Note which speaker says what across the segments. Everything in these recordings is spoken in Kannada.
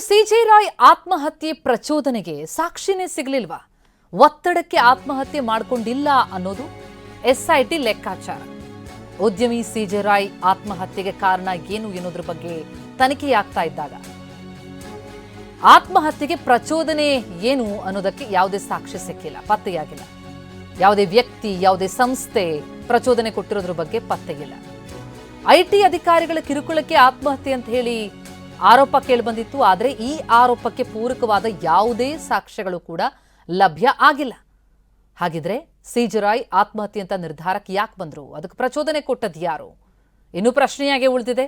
Speaker 1: ಸಿಜೆ ರಾಯ್ ಆತ್ಮಹತ್ಯೆ ಪ್ರಚೋದನೆಗೆ ಸಾಕ್ಷಿನೇ ಸಿಗಲಿಲ್ವಾ? ಒತ್ತಡಕ್ಕೆ ಆತ್ಮಹತ್ಯೆ ಮಾಡಿಕೊಂಡಿಲ್ಲ ಅನ್ನೋದು ಎಸ್ಐಟಿ ಲೆಕ್ಕಾಚಾರ. ಉದ್ಯಮಿ ಸಿಜೆ ರಾಯ್ ಆತ್ಮಹತ್ಯೆಗೆ ಕಾರಣ ಏನು ಎನ್ನುವುದರ ಬಗ್ಗೆ ತನಿಖೆಯಾಗ್ತಾ ಇದ್ದಾಗ ಆತ್ಮಹತ್ಯೆಗೆ ಪ್ರಚೋದನೆ ಏನು ಅನ್ನೋದಕ್ಕೆ ಯಾವುದೇ ಸಾಕ್ಷಿ ಸಿಕ್ಕಿಲ್ಲ, ಪತ್ತೆಯಾಗಿಲ್ಲ. ಯಾವುದೇ ವ್ಯಕ್ತಿ, ಯಾವುದೇ ಸಂಸ್ಥೆ ಪ್ರಚೋದನೆ ಕೊಟ್ಟಿರೋದ್ರ ಬಗ್ಗೆ ಪತ್ತೆಯಿಲ್ಲ. ಐಟಿ ಅಧಿಕಾರಿಗಳ ಕಿರುಕುಳಕ್ಕೆ ಆತ್ಮಹತ್ಯೆ ಅಂತ ಹೇಳಿ ಆರೋಪ ಕೇಳಿಬಂದಿತ್ತು. ಆದರೆ ಈ ಆರೋಪಕ್ಕೆ ಪೂರಕವಾದ ಯಾವುದೇ ಸಾಕ್ಷ್ಯಗಳು ಕೂಡ ಲಭ್ಯ ಆಗಿಲ್ಲ. ಹಾಗಿದ್ರೆ ಸಿಜೆ ರಾಯ್ ಆತ್ಮಹತ್ಯೆ ಅಂತ ನಿರ್ಧಾರಕ್ಕೆ ಯಾಕೆ ಬಂದ್ರು? ಅದಕ್ಕೆ ಪ್ರಚೋದನೆ ಕೊಟ್ಟದ್ದು ಯಾರು? ಇನ್ನೂ ಪ್ರಶ್ನೆಯಾಗಿ ಉಳಿದಿದೆ.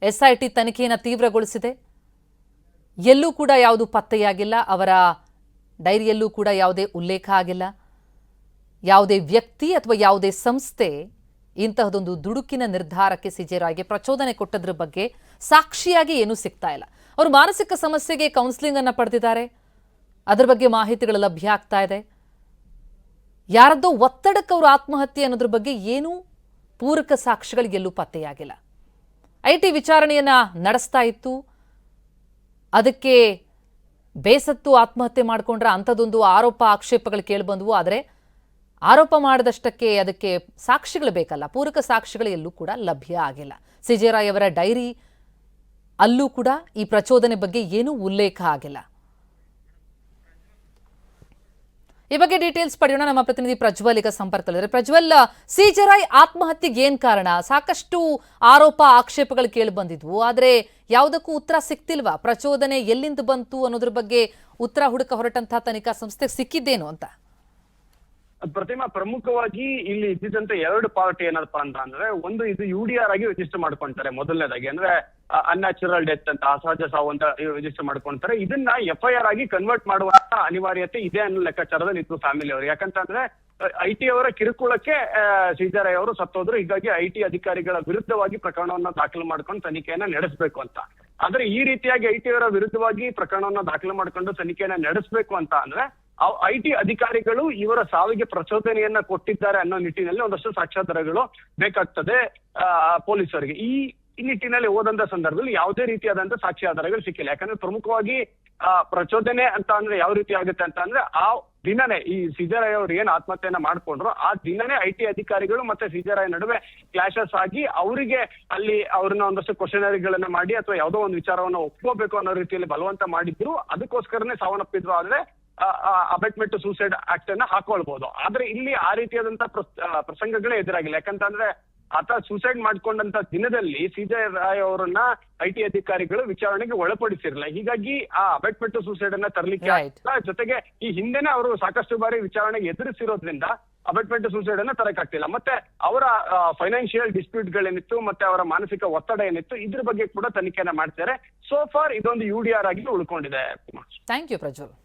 Speaker 1: ಎಸ್ಐಟಿ ತನಿಖೆಯನ್ನು ತೀವ್ರಗೊಳಿಸಿದೆ. ಎಲ್ಲೂ ಕೂಡ ಯಾವುದು ಪತ್ತೆಯಾಗಿಲ್ಲ. ಅವರ ಡೈರಿಯಲ್ಲೂ ಕೂಡ ಯಾವುದೇ ಉಲ್ಲೇಖ ಆಗಿಲ್ಲ. ಯಾವುದೇ ವ್ಯಕ್ತಿ ಅಥವಾ ಯಾವುದೇ ಸಂಸ್ಥೆ ಇಂತಹದೊಂದು ದುಡುಕಿನ ನಿರ್ಧಾರಕ್ಕೆ ಸಿಜೆ ರಾಯ್ಗೆ ಪ್ರಚೋದನೆ ಕೊಟ್ಟದ್ರ ಬಗ್ಗೆ ಸಾಕ್ಷಿಯಾಗಿ ಏನೂ ಸಿಗ್ತಾ ಇಲ್ಲ. ಅವರು ಮಾನಸಿಕ ಸಮಸ್ಯೆಗೆ ಕೌನ್ಸಿಲಿಂಗ್ ಅನ್ನು ಪಡೆದಿದ್ದಾರೆ. ಅದರ ಬಗ್ಗೆ ಮಾಹಿತಿಗಳು ಲಭ್ಯ ಆಗ್ತಾ ಇದೆ. ಯಾರದ್ದೋ ಒತ್ತಡಕ್ಕೆ ಅವರು ಆತ್ಮಹತ್ಯೆ ಅನ್ನೋದ್ರ ಬಗ್ಗೆ ಏನೂ ಪೂರಕ ಸಾಕ್ಷಿಗಳು ಎಲ್ಲೂ ಪತ್ತೆಯಾಗಿಲ್ಲ. ಐಟಿ ವಿಚಾರಣೆಯನ್ನ ನಡೆಸ್ತಾ ಇತ್ತು. ಅದಕ್ಕೆ ಬೇಸತ್ತು ಆತ್ಮಹತ್ಯೆ ಮಾಡಿಕೊಂಡ್ರೆ ಅಂಥದ್ದೊಂದು ಆರೋಪ ಆಕ್ಷೇಪಗಳು ಕೇಳಿಬಂದವು. ಆದರೆ ಆರೋಪ ಮಾಡಿದಷ್ಟಕ್ಕೆ ಅದಕ್ಕೆ ಸಾಕ್ಷಿಗಳು ಬೇಕಲ್ಲ, ಪೂರಕ ಸಾಕ್ಷಿಗಳು ಎಲ್ಲೂ ಕೂಡ ಲಭ್ಯ ಆಗಿಲ್ಲ. ಸಿಜೆ ರಾಯ್ ಅವರ ಡೈರಿ ಅಲ್ಲೂ ಕೂಡ ಈ ಪ್ರಚೋದನೆ ಬಗ್ಗೆ ಏನೂ ಉಲ್ಲೇಖ ಆಗಿಲ್ಲ. ಈ ಬಗ್ಗೆ ಡೀಟೇಲ್ಸ್ ಪಡೆಯೋಣ. ನಮ್ಮ ಪ್ರತಿನಿಧಿ ಪ್ರಜ್ವಲ್ ಈಗ ಸಂಪರ್ಕದಲ್ಲಿದ್ದಾರೆ. ಪ್ರಜ್ವಲ್, ಸಿಜೆ ರಾಯ್ ಆತ್ಮಹತ್ಯೆಗೆ ಏನ್ ಕಾರಣ? ಸಾಕಷ್ಟು ಆರೋಪ ಆಕ್ಷೇಪಗಳು ಕೇಳಿ ಬಂದಿದ್ವು, ಆದ್ರೆ ಯಾವುದಕ್ಕೂ ಉತ್ತರ ಸಿಕ್ತಿಲ್ವಾ? ಪ್ರಚೋದನೆ ಎಲ್ಲಿಂದ ಬಂತು ಅನ್ನೋದ್ರ ಬಗ್ಗೆ ಉತ್ತರ ಹುಡುಕ ಹೊರಟಂತಹ ತನಿಖಾ ಸಂಸ್ಥೆ ಸಿಕ್ಕಿದ್ದೇನು ಅಂತ?
Speaker 2: ಪ್ರತಿಮಾ, ಪ್ರಮುಖವಾಗಿ ಇಲ್ಲಿ ಇದ್ದಿದ್ದಂತ ಎರಡು ಪಾರ್ಟ್ ಏನಪ್ಪಾ ಅಂತ ಅಂದ್ರೆ, ಒಂದು ಇದು UDR ಆಗಿ ರಿಜಿಸ್ಟರ್ ಮಾಡ್ಕೊಂತಾರೆ. ಮೊದಲನೇದಾಗಿ ಅಂದ್ರೆ ಅನ್ಯಾಚುರಲ್ ಡೆತ್ ಅಂತ, ಅಸಹಜ ಸಾವು ಅಂತ ರಿಜಿಸ್ಟರ್ ಮಾಡ್ಕೊಂತಾರೆ. ಇದನ್ನ FIR ಆಗಿ ಕನ್ವರ್ಟ್ ಮಾಡುವಂತ ಅನಿವಾರ್ಯತೆ ಇದೆ ಅನ್ನೋ ಲೆಕ್ಕಾಚಾರದಲ್ಲಿ ಇತ್ತು ಫ್ಯಾಮಿಲಿ ಅವರು. ಯಾಕಂತಂದ್ರೆ ಐಟಿ ಅವರ ಕಿರುಕುಳಕ್ಕೆ ಸಿಜೆ ರಾಯ್ ಅವರು ಸತ್ತೋದ್ರು. ಹೀಗಾಗಿ ಐಟಿ ಅಧಿಕಾರಿಗಳ ವಿರುದ್ಧವಾಗಿ ಪ್ರಕರಣವನ್ನ ದಾಖಲು ಮಾಡ್ಕೊಂಡು ತನಿಖೆಯನ್ನ ನಡೆಸಬೇಕು ಅಂತ. ಆದ್ರೆ ಈ ರೀತಿಯಾಗಿ ಐಟಿ ಅವರ ವಿರುದ್ಧವಾಗಿ ಪ್ರಕರಣವನ್ನ ದಾಖಲು ಮಾಡ್ಕೊಂಡು ತನಿಖೆಯನ್ನ ನಡೆಸಬೇಕು ಅಂತ ಅಂದ್ರೆ ಐಟಿ ಅಧಿಕಾರಿಗಳು ಇವರ ಸಾವಿಗೆ ಪ್ರಚೋದನೆಯನ್ನ ಕೊಟ್ಟಿದ್ದಾರೆ ಅನ್ನೋ ನಿಟ್ಟಿನಲ್ಲಿ ಒಂದಷ್ಟು ಸಾಕ್ಷ್ಯಾಧಾರಗಳು ಬೇಕಾಗ್ತದೆ ಪೊಲೀಸರಿಗೆ. ಈ ನಿಟ್ಟಿನಲ್ಲಿ ಹೋದಂತ ಸಂದರ್ಭದಲ್ಲಿ ಯಾವುದೇ ರೀತಿಯಾದಂತ ಸಾಕ್ಷ್ಯಾಧಾರಗಳು ಸಿಕ್ಕಿಲ್ಲ. ಯಾಕಂದ್ರೆ ಪ್ರಮುಖವಾಗಿ ಪ್ರಚೋದನೆ ಅಂತ ಅಂದ್ರೆ ಯಾವ ರೀತಿ ಆಗುತ್ತೆ ಅಂತ ಅಂದ್ರೆ, ಆ ದಿನನೇ ಈ ಸಿಜೆ ರಾಯ್ ಅವರು ಏನ್ ಆತ್ಮಹತ್ಯೆಯನ್ನ ಮಾಡ್ಕೊಂಡ್ರು ಆ ದಿನನೇ ಐಟಿ ಅಧಿಕಾರಿಗಳು ಮತ್ತೆ ಸಿಜೆ ರಾಯ್ ನಡುವೆ ಕ್ಲಾಶಸ್ ಆಗಿ ಅವರಿಗೆ ಅಲ್ಲಿ ಅವ್ರನ್ನ ಒಂದಷ್ಟು ಕ್ವಶನರಿಗಳನ್ನ ಮಾಡಿ ಅಥವಾ ಯಾವುದೋ ಒಂದು ವಿಚಾರವನ್ನ ಒಪ್ಕೋಬೇಕು ಅನ್ನೋ ರೀತಿಯಲ್ಲಿ ಬಲವಂತ ಮಾಡಿದ್ರು. ಅದಕ್ಕೋಸ್ಕರನೇ ಸಾವನ್ನಪ್ಪಿದ್ರು. ಆದ್ರೆ ಅಬೆಟ್ಮೆಂಟ್ ಟು ಸೂಸೈಡ್ ಆಕ್ಟ್ ಅನ್ನ ಹಾಕೊಳ್ಬಹುದು. ಆದ್ರೆ ಇಲ್ಲಿ ಆ ರೀತಿಯಾದಂತ ಪ್ರಸಂಗಗಳೇ ಎದುರಾಗಿಲ್ಲ. ಯಾಕಂತಂದ್ರೆ ಆತ ಸೂಸೈಡ್ ಮಾಡ್ಕೊಂಡಂತ ದಿನದಲ್ಲಿ ಸಿಜೆ ರಾಯ್ ಅವರನ್ನ ಐಟಿ ಅಧಿಕಾರಿಗಳು ವಿಚಾರಣೆಗೆ ಒಳಪಡಿಸಿರಲಿಲ್ಲ. ಹೀಗಾಗಿ ಆ ಅಬೆಟ್ಮೆಂಟ್ ಟು ಸೂಸೈಡ್ ಅನ್ನ ತರಲಿಕ್ಕೆ ಜೊತೆಗೆ ಈ ಹಿಂದೆನೆ ಅವರು ಸಾಕಷ್ಟು ಬಾರಿ ವಿಚಾರಣೆಗೆ ಎದುರಿಸಿರೋದ್ರಿಂದ ಅಬೆಟ್ಮೆಂಟ್ ಟು ಸೂಸೈಡ್ ಅನ್ನ ತರಕಾಗ್ತಿಲ್ಲ. ಮತ್ತೆ ಅವರ ಫೈನಾನ್ಷಿಯಲ್ ಡಿಸ್ಪ್ಯೂಟ್ ಗಳೇನಿತ್ತು ಮತ್ತೆ ಅವರ ಮಾನಸಿಕ ಒತ್ತಡ ಏನಿತ್ತು ಇದ್ರ ಬಗ್ಗೆ ಕೂಡ ತನಿಖೆಯನ್ನ ಮಾಡ್ತಾರೆ. ಸೋ ಫಾರ್ ಇದೊಂದು UDR ಆಗಿ ಉಳ್ಕೊಂಡಿದೆ.
Speaker 1: Thank you Prajwal.